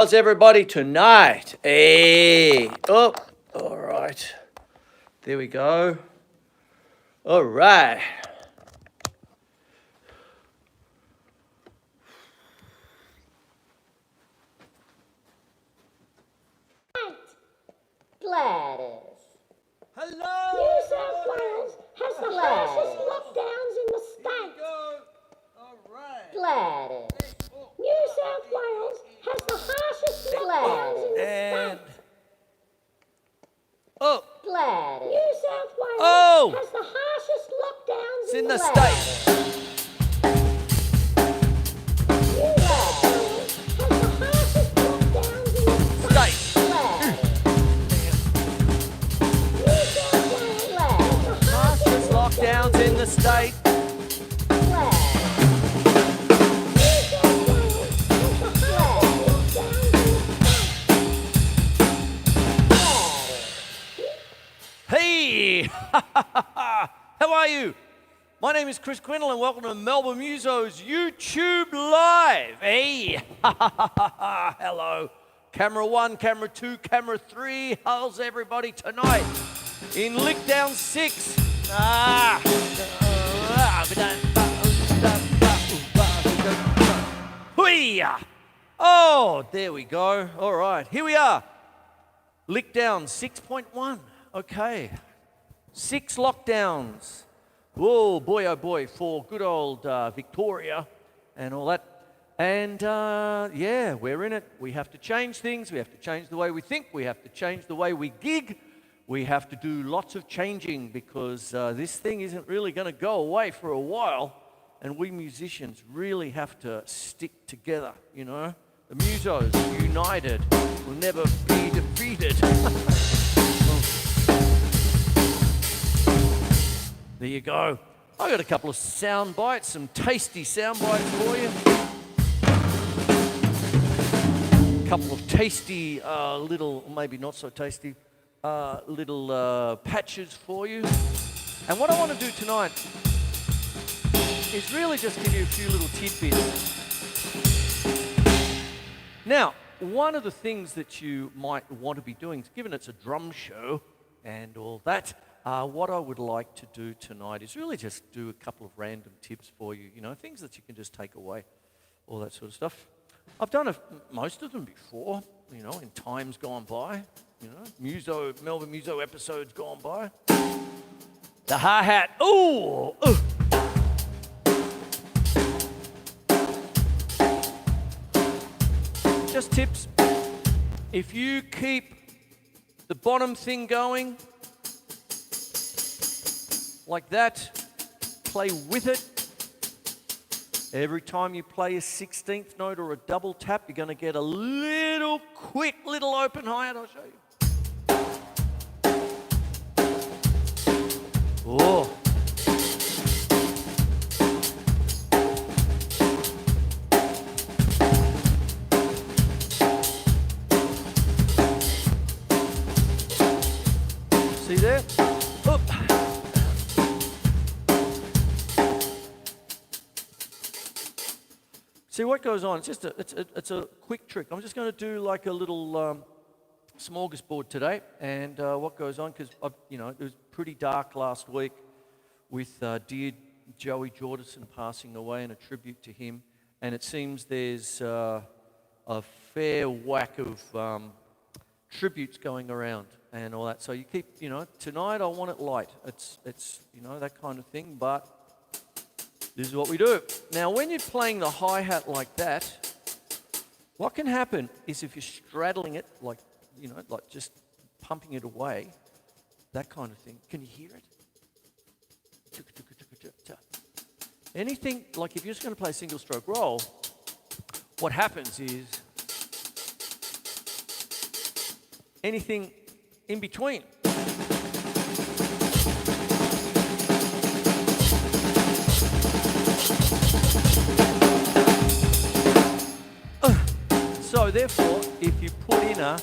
How's everybody tonight? Hey, oh, all right. There we go. All right. Gladys. Hello. New South Wales has the harshest lockdowns in the state. All right. Gladys. New South Wales has the harshest lockdowns in the And state. oh, Gladys. New South Wales Oh. has the harshest lockdowns it's in the state. state. New South Wales has the harshest lockdowns in the state. State. Gladys. New South Wales has the harshest Lockdowns in the state. Hey, how are you? My name is Quinlan and welcome to Melbourne Musos YouTube Live. Hey, hello. Camera 1, camera 2, camera 3. How's everybody tonight? In Lickdown 6. Oh, there we go. All right, here we are. Lickdown 6.1. Okay. 6 lockdowns. Whoa, boy, oh boy, for good old Victoria and all that. And yeah, we're in it. We have to change things. We have to change the way we think. We have to change the way we gig. We have to do lots of changing because this thing isn't really going to go away for a while. And we musicians really have to stick together, you know. The Musos, united, will never be defeated. There you go. I got a couple of sound bites, some tasty sound bites for you. A couple of tasty little, maybe not so tasty, little patches for you. And what I want to do tonight is really just give you a few little tidbits. Now, one of the things that you might want to be doing, given it's a drum show and all that, what I would like to do tonight is really just do a couple of random tips for you, you know, things that you can just take away, all that sort of stuff. I've done most of them before, you know, in times gone by, you know, Melbourne Muso episodes gone by. The hi-hat, ooh, Just tips. If you keep the bottom thing going, like that, play with it. Every time you play a 16th note or a double tap, you're going to get a little quick little open hi-hat. I'll show you. Oh. See there? Oop. See what goes on. It's a quick trick. I'm just going to do like a little smorgasbord today, and what goes on because you know, it was pretty dark last week with dear Joey Jordison passing away, and a tribute to him. And it seems there's a fair whack of tributes going around and all that. So you keep, you know, tonight I want it light. It's you know, that kind of thing, but this is what we do. Now, when you're playing the hi-hat like that, what can happen is if you're straddling it, like, you know, like just pumping it away, that kind of thing. Can you hear it? Anything, like if you're just going to play a single stroke roll, what happens is anything in between. So therefore, if you put in a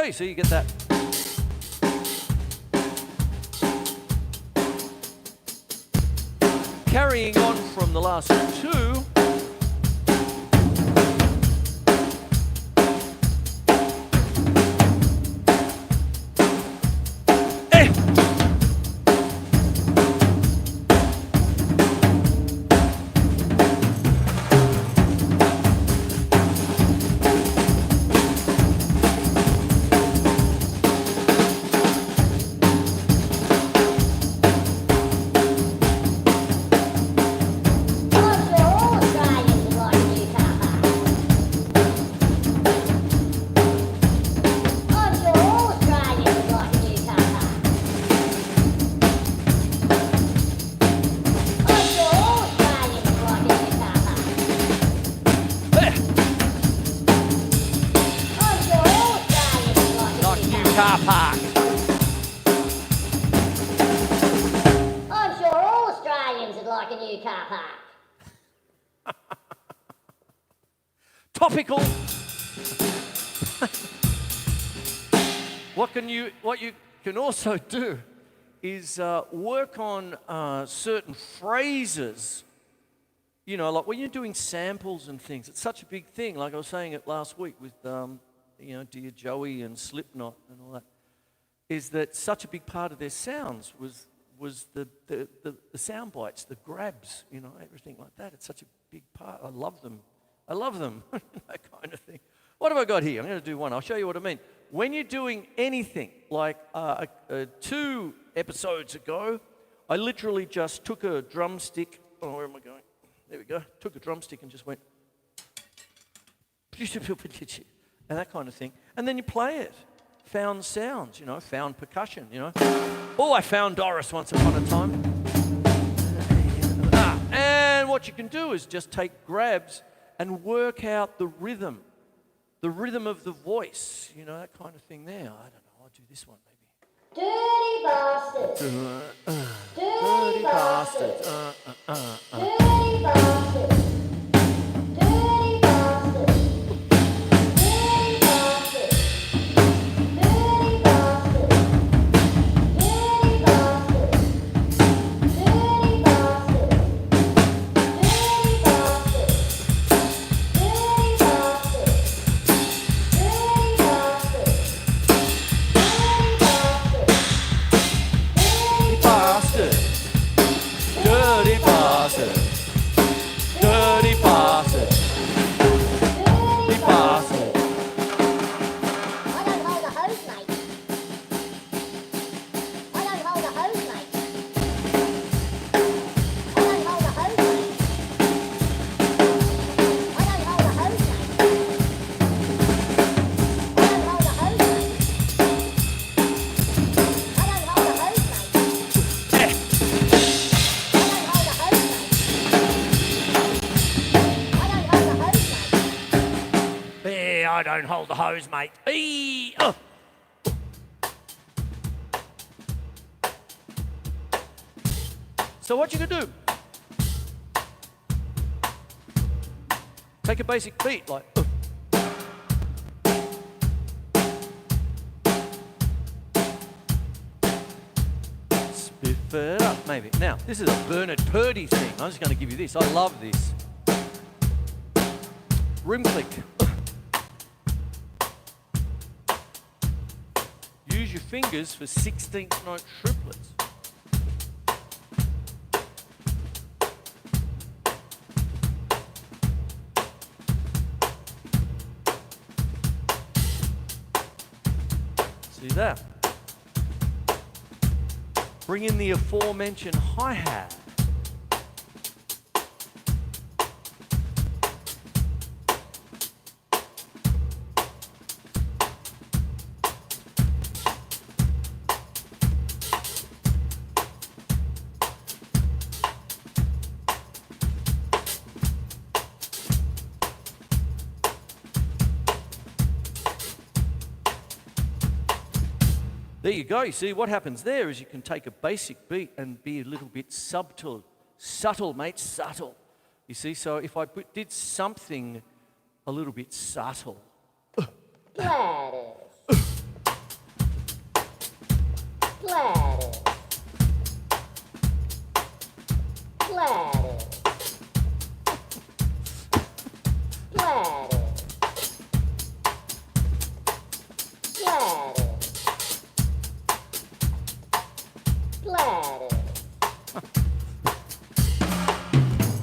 You see, you get that. Carrying on from the last two. Car park. I'm sure all Australians would like a new car park. Topical. What you can also do is work on certain phrases. You know, like when you're doing samples and things, it's such a big thing. Like I was saying it last week with Dear Joey and Slipknot and all that, is that such a big part of their sounds was the sound bites, the grabs, everything like that. It's such a big part. I love them. That kind of thing. What have I got here? I'm going to do one. I'll show you what I mean. When you're doing anything, like 2 episodes ago, I literally just took a drumstick. Oh, where am I going? There we go. Took a drumstick and just went, and that kind of thing. And then you play it. Found sounds, found percussion, Oh, I found Doris once upon a time. And what you can do is just take grabs and work out the rhythm of the voice, that kind of thing there. I don't know, I'll do this one maybe. Dirty bastards. Dirty bastards. Dirty bastards. I don't hold the hose, mate. Eee! Oh. So what you can do? Take a basic beat like. Spiff it up, maybe. Now, this is a Bernard Purdy thing. I'm just going to give you this. I love this. Rim click. Use your fingers for 16th note triplets. See that? Bring in the aforementioned hi-hat. There you go. You see, what happens there is you can take a basic beat and be a little bit subtle, mate, subtle. You see, so if I did something a little bit subtle. Gladys. Gladys. Gladys. Gladys. Gladys. Gladys.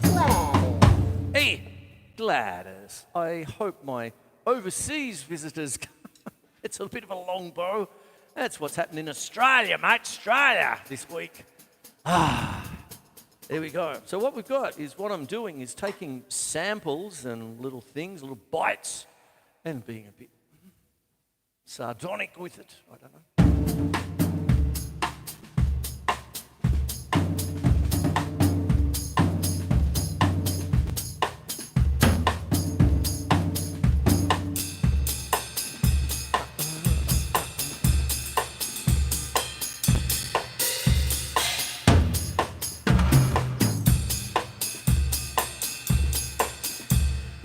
Gladys. Hey, Gladys. I hope my overseas visitors. It's a bit of a long bow. That's what's happened in Australia, mate. Australia this week. There we go. So what we've got is what I'm doing is taking samples and little things, little bites, and being a bit sardonic with it. I don't know.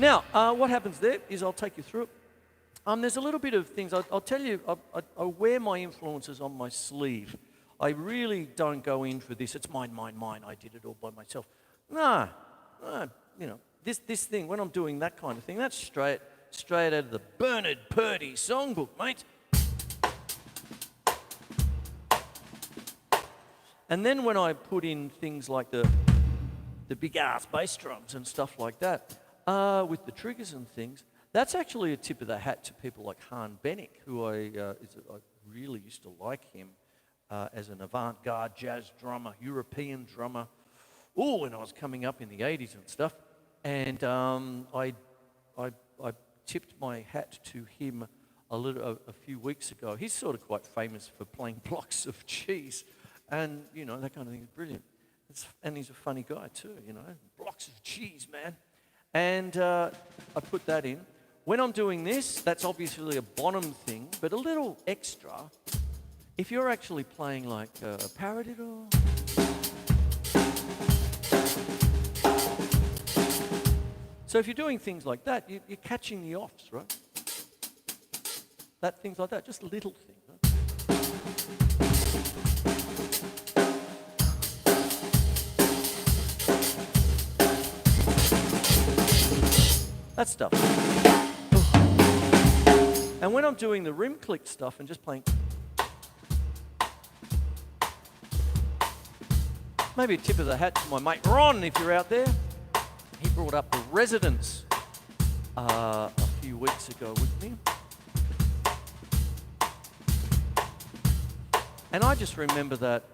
Now, what happens there is I'll take you through it. There's a little bit of things. I'll tell you, I wear my influences on my sleeve. I really don't go in for this. It's mine. I did it all by myself. No, this thing, when I'm doing that kind of thing, that's straight out of the Bernard Purdy songbook, mate. And then when I put in things like the big-ass bass drums and stuff like that, with the triggers and things, that's actually a tip of the hat to people like Han Bennick, who I really used to like him as an avant-garde jazz drummer, European drummer, when I was coming up in the 80s and stuff. And I tipped my hat to him a few weeks ago. He's sort of quite famous for playing blocks of cheese, and that kind of thing is brilliant. And he's a funny guy too, blocks of cheese, man. And I put that in. When I'm doing this, that's obviously a Bonham thing, but a little extra. If you're actually playing like a paradiddle, so if you're doing things like that, you're catching the offs, right? Things like that, just little things. Right? That stuff. And when I'm doing the rim click stuff and just playing, maybe a tip of the hat to my mate Ron, if you're out there. He brought up the Residents a few weeks ago with me. And I just remember that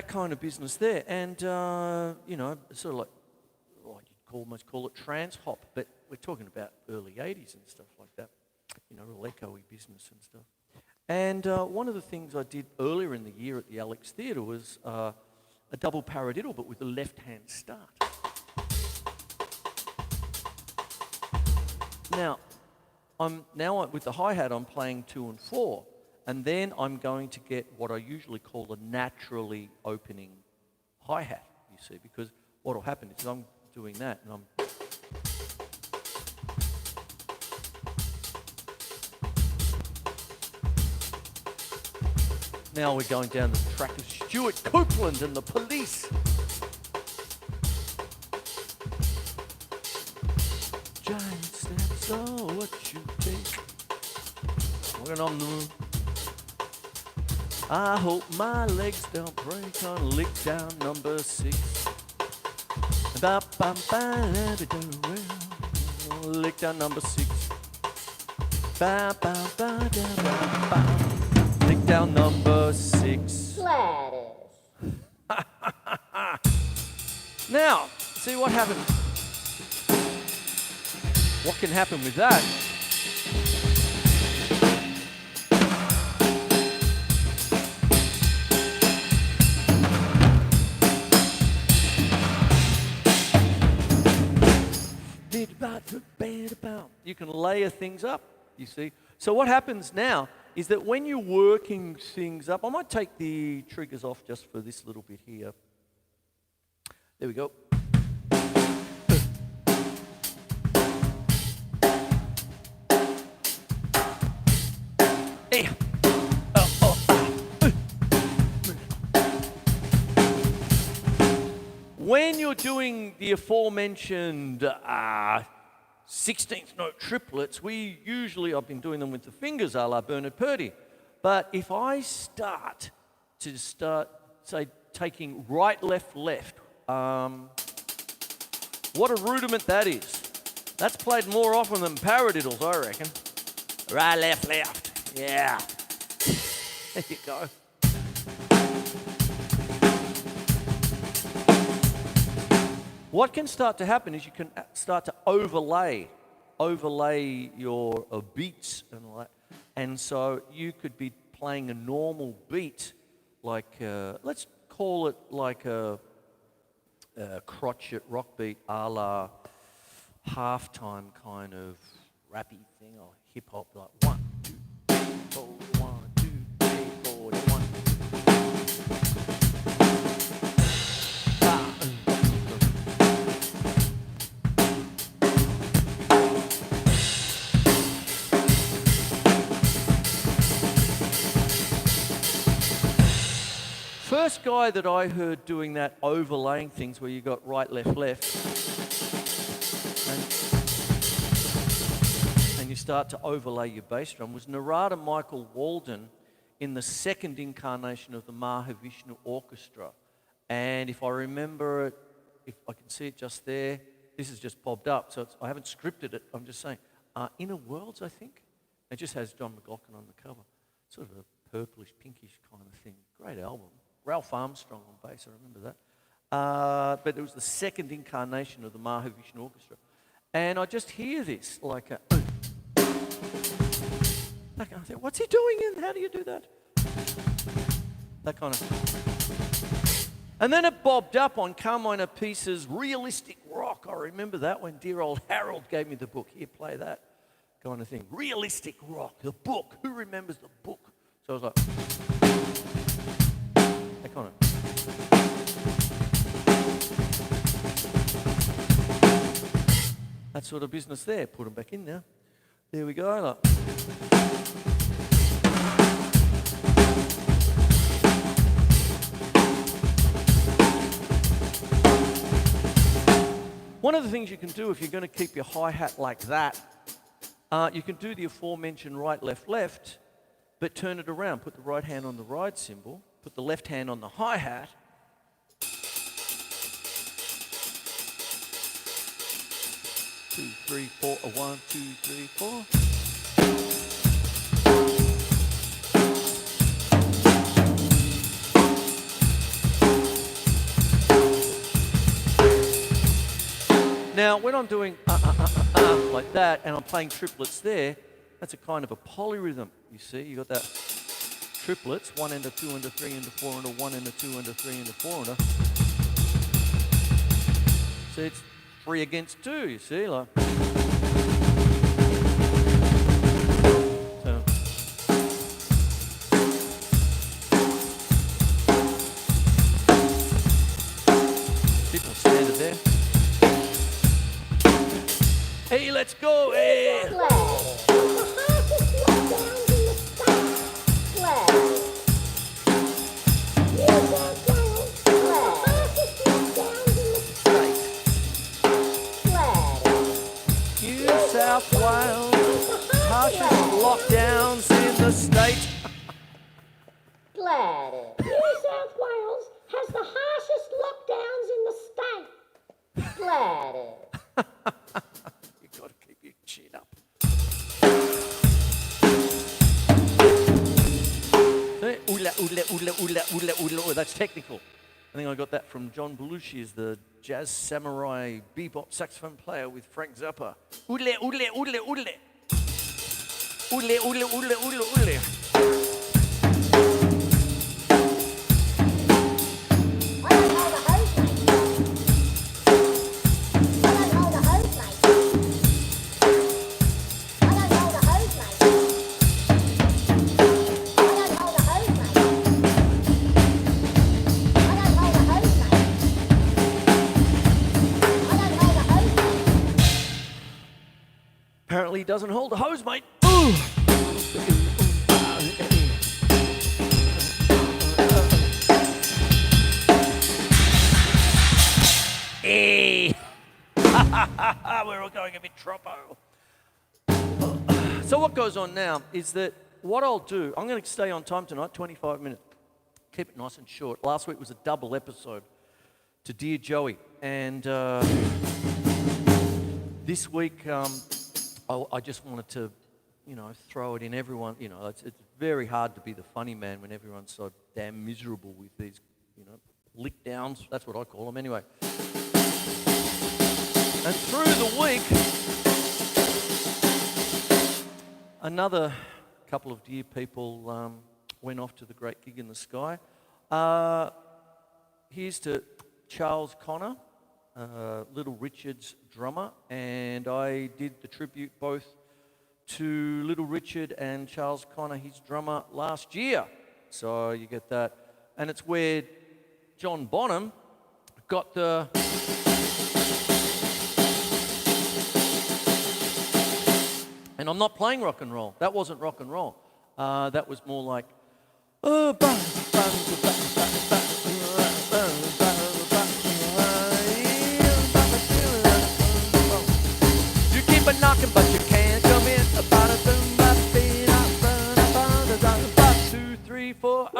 kind of business there. And, sort of like, you'd almost call it trance hop, but we're talking about early 80s and stuff like that. Real echoey business and stuff. And one of the things I did earlier in the year at the Alex Theatre was a double paradiddle, but with a left-hand start. Now, with the hi-hat, I'm playing 2 and 4. And then I'm going to get what I usually call a naturally opening hi-hat, you see, because what will happen is I'm doing that and I'm... Now we're going down the track of Stuart Copeland and the Police. Giant steps are what you take. When on the move. I hope my legs don't break on Lickdown number 6. Lickdown number 6. Lickdown number 6. Gladys. Now, see what happens. What can happen with that? You can layer things up, you see. So what happens now is that when you're working things up, I might take the triggers off just for this little bit here. There we go. Hey. When you're doing the aforementioned 16th note triplets, I've been doing them with the fingers a la Bernard Purdie. But if I start, say, taking right, left, left, what a rudiment that is. That's played more often than paradiddles, I reckon. Right, left, left. Yeah. There you go. What can start to happen is you can start to overlay your beats and all that. And so you could be playing a normal beat, like, let's call it like a crotchet rock beat a la halftime kind of rappy thing or hip hop, like 1, 2, 3, 4, 1, 2, 3, 4, 1. First guy that I heard doing that overlaying things where you got right, left, left, and you start to overlay your bass drum was Narada Michael Walden in the second incarnation of the Mahavishnu Orchestra. And if I remember it, if I can see it just there, this has just popped up, so I haven't scripted it, I'm just saying. Inner Worlds, I think. It just has John McLaughlin on the cover. Sort of a purplish, pinkish kind of thing. Great album. Ralph Armstrong on bass, I remember that. But it was the second incarnation of the Mahavishnu Orchestra. And I just hear this, like a... I think, what's he doing and how do you do that? That kind of... And then it bobbed up on Carmine Appice's Realistic Rock. I remember that when dear old Harold gave me the book. Here, play that kind of thing. Realistic Rock, the book. Who remembers the book? So I was like... That kind of... That sort of business there. Put them back in now. There we go. Look. One of the things you can do if you're going to keep your hi-hat like that, you can do the aforementioned right, left, left, but turn it around. Put the right hand on the ride cymbal, put the left hand on the hi-hat, two, three, four, 1, 2, 3, 4. Now, when I'm doing like that, and I'm playing triplets there, that's a kind of a polyrhythm, you see. You got that triplets, 1 and a 2 and a 3 and a 4 and a 1 and a 2 and a 3 and a 4 and a... So it's 3 against 2, you see, like... So... People standard there. Hey, let's go! Hey! New South Wales, harshest lockdowns in the state. Glad. New South Wales has the harshest lockdowns in the state. Glad. You've got to keep your chin up. Ula, ula, ula, ula, ula, ula. Oh, that's technical. I think I got that from John Belushi, is the jazz samurai bebop saxophone player with Frank Zappa. Ule, ule, ule, ule. Ule, ule, ule, ule, ule. Apparently he doesn't hold a hose, mate. Ooh. We're all going a bit troppo. So what goes on now is that what I'll do, I'm going to stay on time tonight, 25 minutes. Keep it nice and short. Last week was a double episode to Dear Joey. And this week, I just wanted to, throw it in everyone. It's very hard to be the funny man when everyone's so damn miserable with these, lickdowns. That's what I call them anyway. And through the week, another couple of dear people went off to the great gig in the sky. Here's to Charles Connor, Little Richard's drummer, and I did the tribute both to Little Richard and Charles Connor, his drummer, last year. So you get that. And it's where John Bonham got the... And I'm not playing rock and roll. That wasn't rock and roll. That was more like... You keep a knocking, but you can't come in. 2, 3, 4.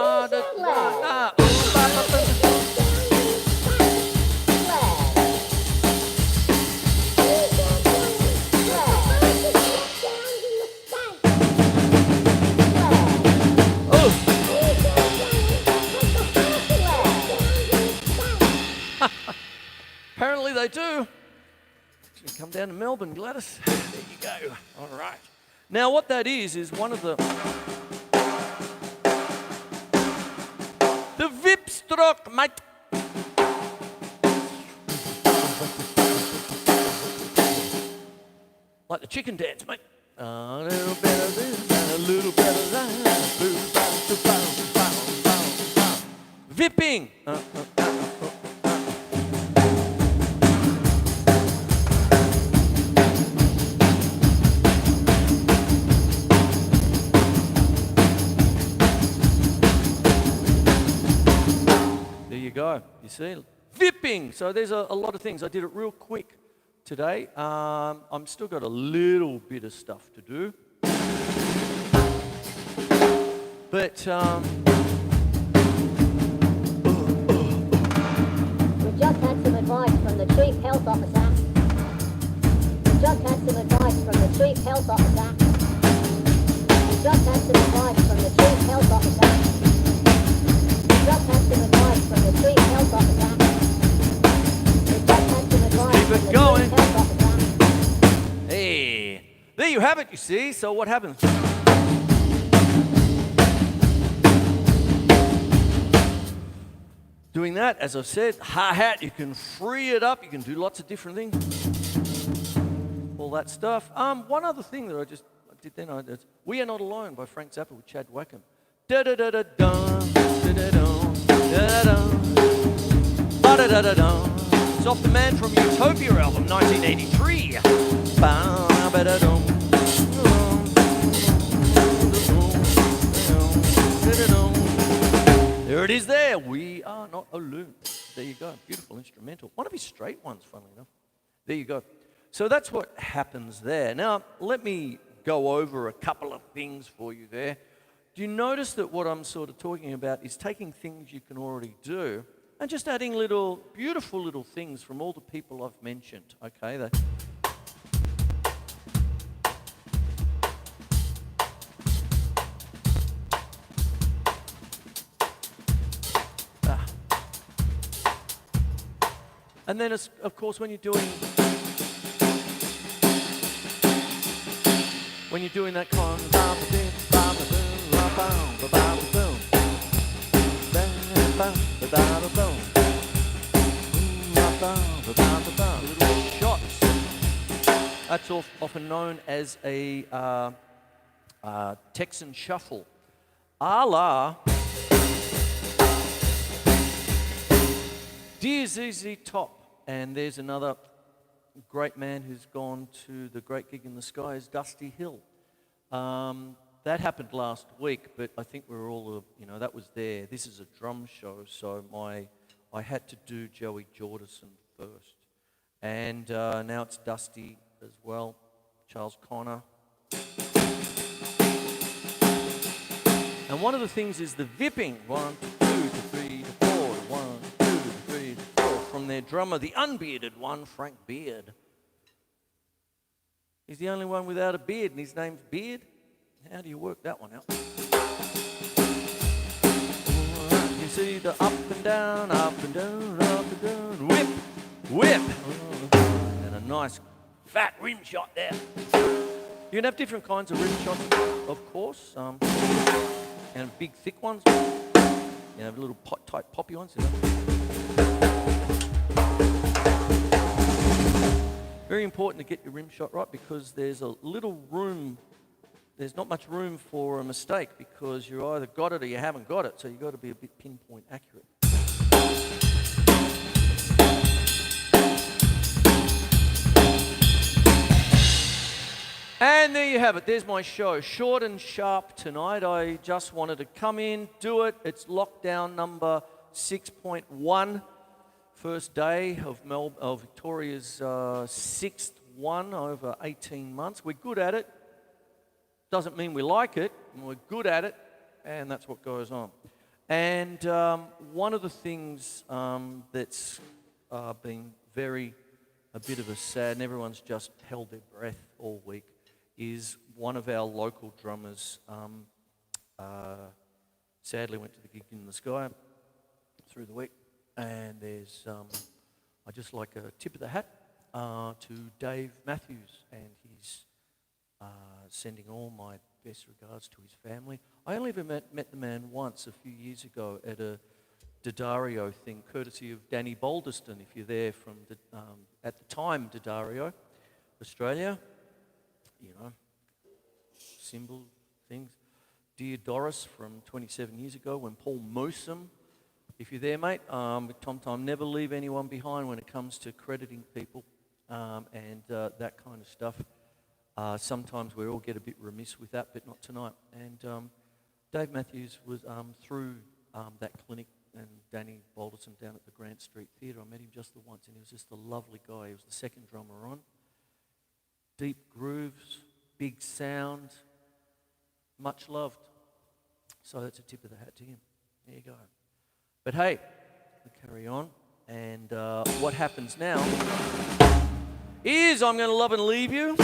Apparently they do. Come down to Melbourne, Gladys. There you go. All right. Now what that is one of the VIP stroke, mate. Like the chicken dance, mate. A little bit of this and a little bit of that. Vipping. There you go. You see? Vipping. So there's a lot of things. I did it real quick today. I'm still got a little bit of stuff to do. But We just had some advice from the Chief Health Officer. We just had some advice from the Chief Health Officer. We just had some advice from the Chief Health Officer. We just had some advice from the Chief Health Officer. We just had some advice keep from it the going. Chief Health Officer. hey, there you have it, you see. So what happens? Doing that, as I've said, hi-hat, you can free it up, you can do lots of different things. All that stuff. One other thing that I did then, We Are Not Alone by Frank Zappa with Chad Wackham. Da-da-da-da-dum, da-da-dum, da-da-dum, ba-da-da-da-dum. It's off the Man from Utopia album, 1983. Ba-da-da-dum, da-da-dum. There it is there. We Are Not Alone. There you go. Beautiful instrumental. One of his straight ones, funnily enough. There you go. So that's what happens there. Now, let me go over a couple of things for you there. Do you notice that what I'm sort of talking about is taking things you can already do and just adding little, beautiful little things from all the people I've mentioned, okay? And then, of course, when you're doing that kind of little shots, that's often known as a Texan shuffle, a la Dear ZZ Top. And there's another great man who's gone to the great gig in the sky is Dusty Hill. That happened last week, but I think we're all, that was there. This is a drum show, so I had to do Joey Jordison first. And now it's Dusty as well, Charles Connor. And one of the things is the vipping. 1 to 2 to 3 to 4 to 1 to 2 to 3 to 4 from their drummer, the unbearded one, Frank Beard. He's the only one without a beard, and his name's Beard. How do you work that one out? You see the up and down, up and down, up and down, whip, whip. And a nice fat rim shot there. You can have different kinds of rim shots, of course, and big thick ones. You have little type poppy ones. Very important to get your rim shot right, because there's a little room. There's not much room for a mistake, because you either got it or you haven't got it. So you've got to be a bit pinpoint accurate. And there you have it. There's my show. Short and sharp tonight. I just wanted to come in, do it. It's lockdown number 6.1. First day of Victoria's sixth one over 18 months. We're good at it. Doesn't mean we like it. We're good at it, and that's what goes on. And one of the things that's been a bit of a sad, and everyone's just held their breath all week, is one of our local drummers sadly went to the Gig in the Sky through the week. And there's, I just like a tip of the hat to Dave Mathews, and he's sending all my best regards to his family. I only ever met the man once a few years ago at a Daddario thing, courtesy of Danny Balderston, if you're there from, at the time, Daddario, Australia. You know, symbol things. Dear Doris from 27 years ago when Paul Moosum. If you're there, mate, Tom, never leave anyone behind when it comes to crediting people and that kind of stuff. Sometimes we all get a bit remiss with that, but not tonight. And Dave Mathews was through that clinic, and Danny Balderson down at the Grant Street Theatre. I met him just the once, and he was just a lovely guy. He was the second drummer on. Deep grooves, big sound, much loved. So that's a tip of the hat to him. There you go. But hey, we carry on, and what happens now is I'm going to love and leave you.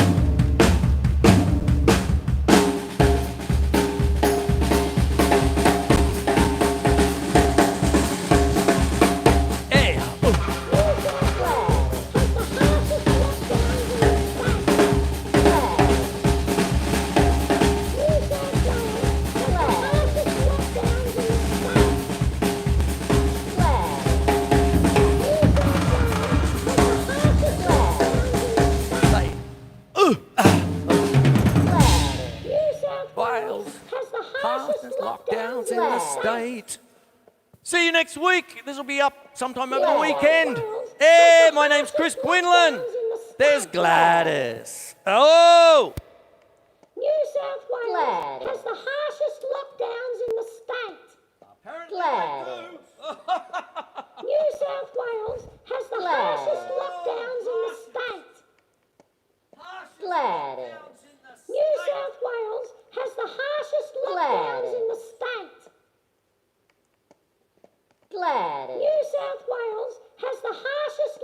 Lockdowns in the state. See you next week. This will be up sometime over the weekend. Hey, my name's Chris Quinlan. There's Gladys. Oh! New South Wales has the harshest lockdowns in the state. Apparently Gladys. New South Wales has the harshest lockdowns in the state. Gladys. New South Wales has the harshest lockdowns in the state. Gladys. New South Wales has the harshest